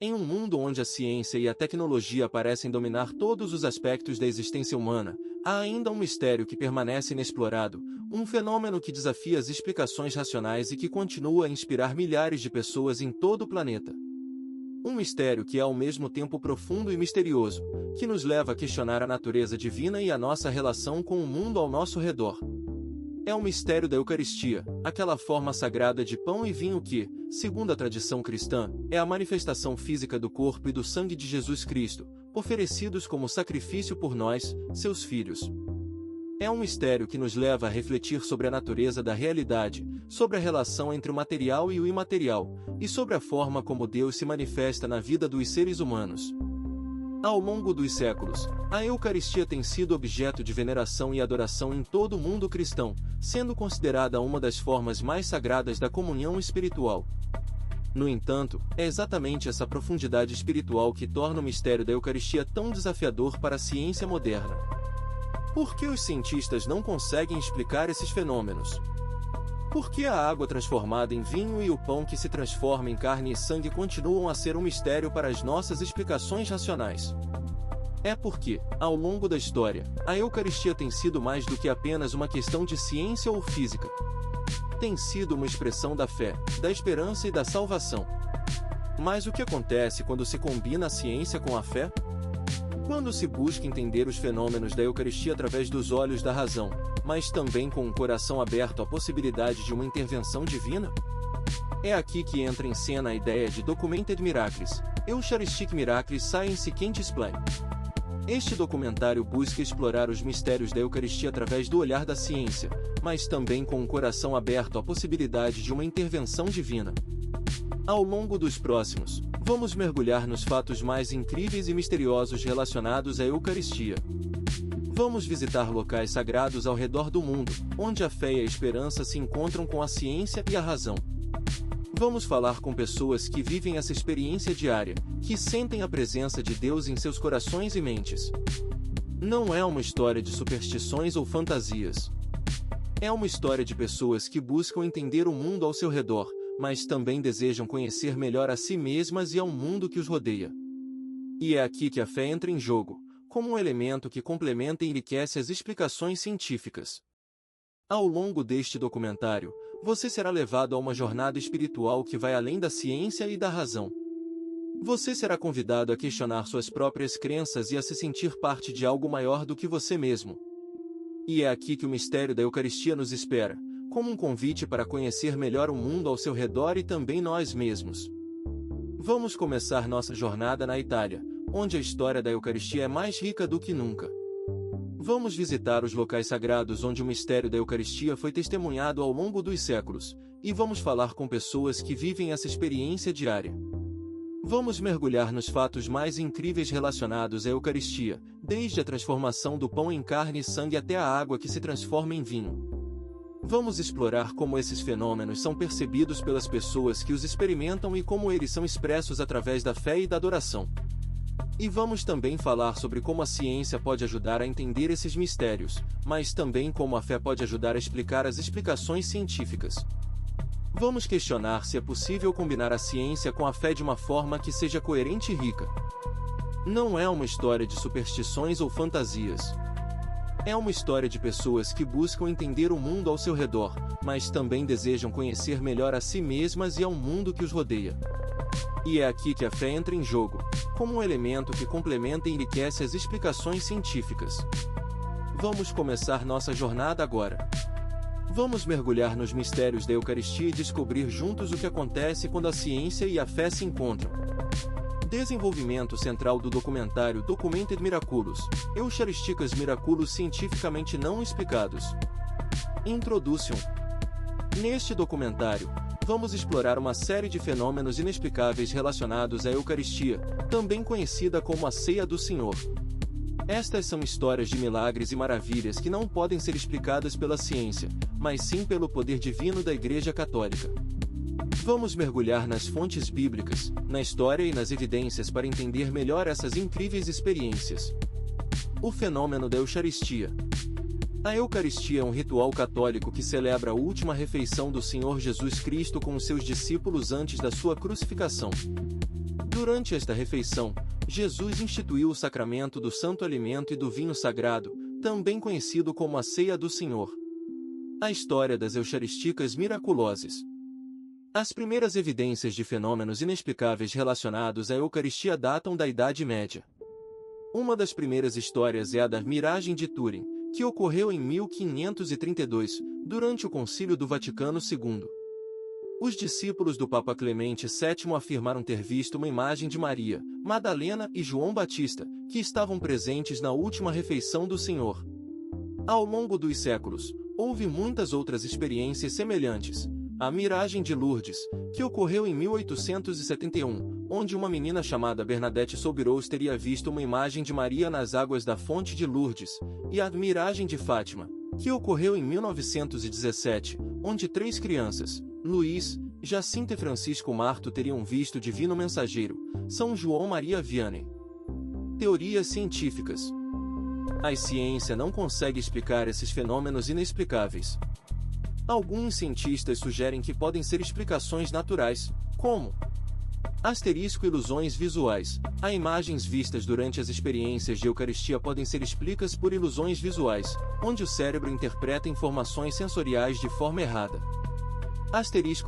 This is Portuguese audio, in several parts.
Em um mundo onde a ciência e a tecnologia parecem dominar todos os aspectos da existência humana, há ainda um mistério que permanece inexplorado, um fenômeno que desafia as explicações racionais e que continua a inspirar milhares de pessoas em todo o planeta. Um mistério que é ao mesmo tempo profundo e misterioso, que nos leva a questionar a natureza divina e a nossa relação com o mundo ao nosso redor. É o mistério da Eucaristia, aquela forma sagrada de pão e vinho que, segundo a tradição cristã, é a manifestação física do corpo e do sangue de Jesus Cristo, oferecidos como sacrifício por nós, seus filhos. É um mistério que nos leva a refletir sobre a natureza da realidade, sobre a relação entre o material e o imaterial, e sobre a forma como Deus se manifesta na vida dos seres humanos. Ao longo dos séculos, a Eucaristia tem sido objeto de veneração e adoração em todo o mundo cristão, sendo considerada uma das formas mais sagradas da comunhão espiritual. No entanto, é exatamente essa profundidade espiritual que torna o mistério da Eucaristia tão desafiador para a ciência moderna. Por que os cientistas não conseguem explicar esses fenômenos? Por que a água transformada em vinho e o pão que se transforma em carne e sangue continuam a ser um mistério para as nossas explicações racionais? É porque, ao longo da história, a Eucaristia tem sido mais do que apenas uma questão de ciência ou física. Tem sido uma expressão da fé, da esperança e da salvação. Mas o que acontece quando se combina a ciência com a fé? Quando se busca entender os fenômenos da Eucaristia através dos olhos da razão, mas também com um coração aberto à possibilidade de uma intervenção divina? É aqui que entra em cena a ideia de Documented Miracles, Eucharistic Miracles Science Can't Explain. Este documentário busca explorar os mistérios da Eucaristia através do olhar da ciência, mas também com um coração aberto à possibilidade de uma intervenção divina. Ao longo dos próximos, vamos mergulhar nos fatos mais incríveis e misteriosos relacionados à Eucaristia. Vamos visitar locais sagrados ao redor do mundo, onde a fé e a esperança se encontram com a ciência e a razão. Vamos falar com pessoas que vivem essa experiência diária, que sentem a presença de Deus em seus corações e mentes. Não é uma história de superstições ou fantasias. É uma história de pessoas que buscam entender o mundo ao seu redor, mas também desejam conhecer melhor a si mesmas e ao mundo que os rodeia. E é aqui que a fé entra em jogo, como um elemento que complementa e enriquece as explicações científicas. Ao longo deste documentário, você será levado a uma jornada espiritual que vai além da ciência e da razão. Você será convidado a questionar suas próprias crenças e a se sentir parte de algo maior do que você mesmo. E é aqui que o mistério da Eucaristia nos espera, como um convite para conhecer melhor o mundo ao seu redor e também nós mesmos. Vamos começar nossa jornada na Itália, onde a história da Eucaristia é mais rica do que nunca. Vamos visitar os locais sagrados onde o mistério da Eucaristia foi testemunhado ao longo dos séculos, e vamos falar com pessoas que vivem essa experiência diária. Vamos mergulhar nos fatos mais incríveis relacionados à Eucaristia, desde a transformação do pão em carne e sangue até a água que se transforma em vinho. Vamos explorar como esses fenômenos são percebidos pelas pessoas que os experimentam e como eles são expressos através da fé e da adoração. E vamos também falar sobre como a ciência pode ajudar a entender esses mistérios, mas também como a fé pode ajudar a explicar as explicações científicas. Vamos questionar se é possível combinar a ciência com a fé de uma forma que seja coerente e rica. Não é uma história de superstições ou fantasias. É uma história de pessoas que buscam entender o mundo ao seu redor, mas também desejam conhecer melhor a si mesmas e ao mundo que os rodeia. E é aqui que a fé entra em jogo, como um elemento que complementa e enriquece as explicações científicas. Vamos começar nossa jornada agora. Vamos mergulhar nos mistérios da Eucaristia e descobrir juntos o que acontece quando a ciência e a fé se encontram. Desenvolvimento central do documentário Documented Miraculous, Eucharisticas Miraculous cientificamente não explicados. Introdução. Neste documentário, vamos explorar uma série de fenômenos inexplicáveis relacionados à Eucaristia, também conhecida como a Ceia do Senhor. Estas são histórias de milagres e maravilhas que não podem ser explicadas pela ciência, mas sim pelo poder divino da Igreja Católica. Vamos mergulhar nas fontes bíblicas, na história e nas evidências para entender melhor essas incríveis experiências. O fenômeno da Eucharistia. A Eucaristia é um ritual católico que celebra a última refeição do Senhor Jesus Cristo com os seus discípulos antes da sua crucificação. Durante esta refeição, Jesus instituiu o sacramento do santo alimento e do vinho sagrado, também conhecido como a ceia do Senhor. A história das Eucharisticas miraculosas. As primeiras evidências de fenômenos inexplicáveis relacionados à Eucaristia datam da Idade Média. Uma das primeiras histórias é a da Miragem de Turim, que ocorreu em 1532, durante o Concílio do Vaticano II. Os discípulos do Papa Clemente VII afirmaram ter visto uma imagem de Maria, Madalena e João Batista, que estavam presentes na última refeição do Senhor. Ao longo dos séculos, houve muitas outras experiências semelhantes. A Miragem de Lourdes, que ocorreu em 1871, onde uma menina chamada Bernadette Soubirous teria visto uma imagem de Maria nas águas da fonte de Lourdes, e a Miragem de Fátima, que ocorreu em 1917, onde 3 crianças, Luís, Jacinta e Francisco Marto teriam visto o Divino Mensageiro, São João Maria Vianney. Teorias científicas. A ciência não consegue explicar esses fenômenos inexplicáveis. Alguns cientistas sugerem que podem ser explicações naturais, como ilusões visuais. As imagens vistas durante as experiências de Eucaristia podem ser explicadas por ilusões visuais, onde o cérebro interpreta informações sensoriais de forma errada.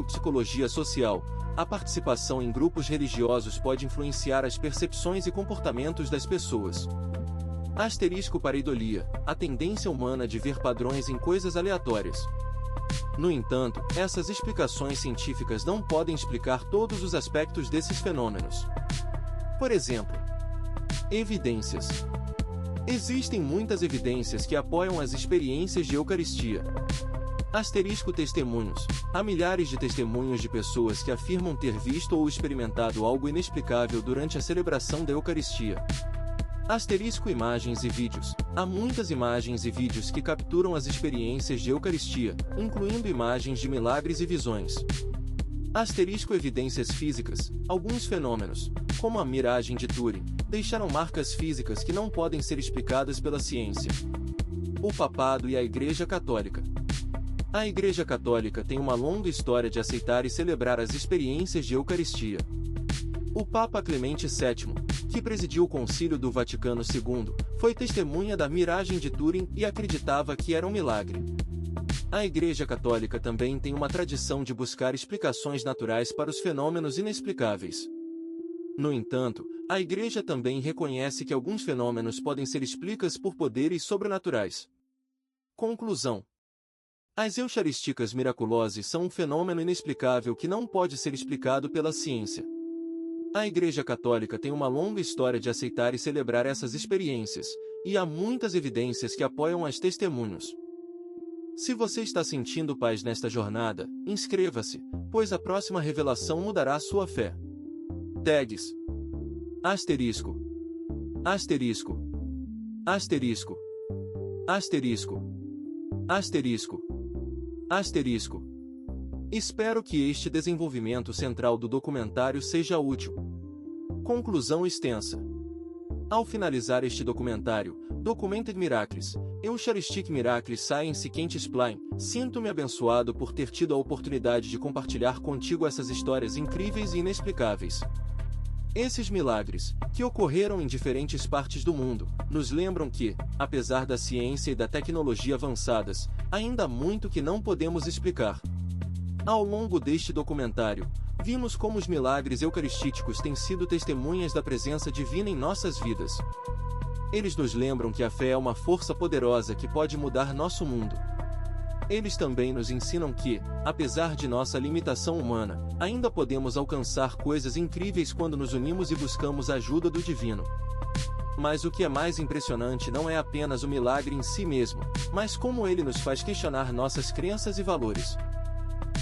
Psicologia social. A participação em grupos religiosos pode influenciar as percepções e comportamentos das pessoas. Pareidolia. A tendência humana de ver padrões em coisas aleatórias. No entanto, essas explicações científicas não podem explicar todos os aspectos desses fenômenos. Por exemplo, evidências. Existem muitas evidências que apoiam as experiências de Eucaristia. Testemunhos. Há milhares de testemunhos de pessoas que afirmam ter visto ou experimentado algo inexplicável durante a celebração da Eucaristia. Imagens e vídeos. Há muitas imagens e vídeos que capturam as experiências de Eucaristia, incluindo imagens de milagres e visões. Evidências físicas. Alguns fenômenos, como a Miragem de Turim, deixaram marcas físicas que não podem ser explicadas pela ciência. O Papado e a Igreja Católica. A Igreja Católica tem uma longa história de aceitar e celebrar as experiências de Eucaristia. O Papa Clemente VII, que presidiu o Concílio do Vaticano II, foi testemunha da Miragem de Turim e acreditava que era um milagre. A Igreja Católica também tem uma tradição de buscar explicações naturais para os fenômenos inexplicáveis. No entanto, a Igreja também reconhece que alguns fenômenos podem ser explicados por poderes sobrenaturais. Conclusão. As Eucharisticas miraculosas são um fenômeno inexplicável que não pode ser explicado pela ciência. A Igreja Católica tem uma longa história de aceitar e celebrar essas experiências, e há muitas evidências que apoiam as testemunhos. Se você está sentindo paz nesta jornada, inscreva-se, pois a próxima revelação mudará sua fé. Tags. Asterisco. Asterisco. Asterisco. Asterisco. Asterisco. Asterisco. Espero que este desenvolvimento central do documentário seja útil. Conclusão extensa. Ao finalizar este documentário, Documented Miracles, Eucharistic Miracles Science Can't Explain, sinto-me abençoado por ter tido a oportunidade de compartilhar contigo essas histórias incríveis e inexplicáveis. Esses milagres, que ocorreram em diferentes partes do mundo, nos lembram que, apesar da ciência e da tecnologia avançadas, ainda há muito que não podemos explicar. Ao longo deste documentário, vimos como os milagres eucaristíticos têm sido testemunhas da presença divina em nossas vidas. Eles nos lembram que a fé é uma força poderosa que pode mudar nosso mundo. Eles também nos ensinam que, apesar de nossa limitação humana, ainda podemos alcançar coisas incríveis quando nos unimos e buscamos a ajuda do Divino. Mas o que é mais impressionante não é apenas o milagre em si mesmo, mas como ele nos faz questionar nossas crenças e valores.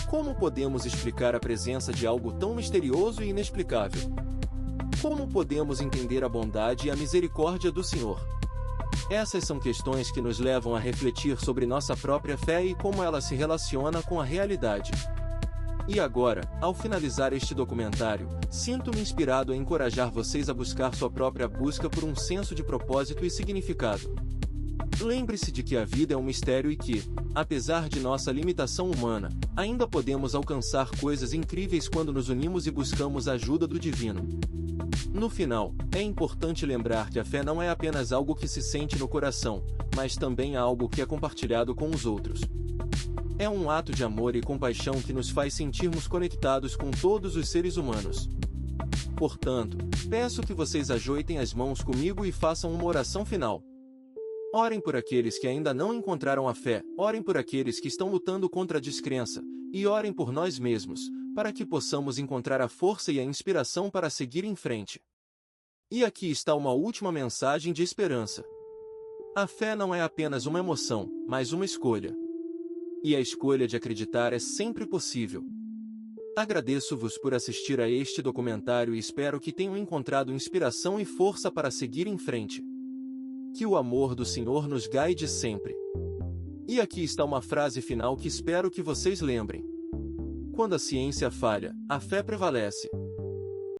Como podemos explicar a presença de algo tão misterioso e inexplicável? Como podemos entender a bondade e a misericórdia do Senhor? Essas são questões que nos levam a refletir sobre nossa própria fé e como ela se relaciona com a realidade. E agora, ao finalizar este documentário, sinto-me inspirado a encorajar vocês a buscar sua própria busca por um senso de propósito e significado. Lembre-se de que a vida é um mistério e que, apesar de nossa limitação humana, ainda podemos alcançar coisas incríveis quando nos unimos e buscamos a ajuda do Divino. No final, é importante lembrar que a fé não é apenas algo que se sente no coração, mas também algo que é compartilhado com os outros. É um ato de amor e compaixão que nos faz sentirmos conectados com todos os seres humanos. Portanto, peço que vocês ajeitem as mãos comigo e façam uma oração final. Orem por aqueles que ainda não encontraram a fé, orem por aqueles que estão lutando contra a descrença, e orem por nós mesmos, para que possamos encontrar a força e a inspiração para seguir em frente. E aqui está uma última mensagem de esperança. A fé não é apenas uma emoção, mas uma escolha. E a escolha de acreditar é sempre possível. Agradeço-vos por assistir a este documentário e espero que tenham encontrado inspiração e força para seguir em frente. Que o amor do Senhor nos guie sempre. E aqui está uma frase final que espero que vocês lembrem. Quando a ciência falha, a fé prevalece.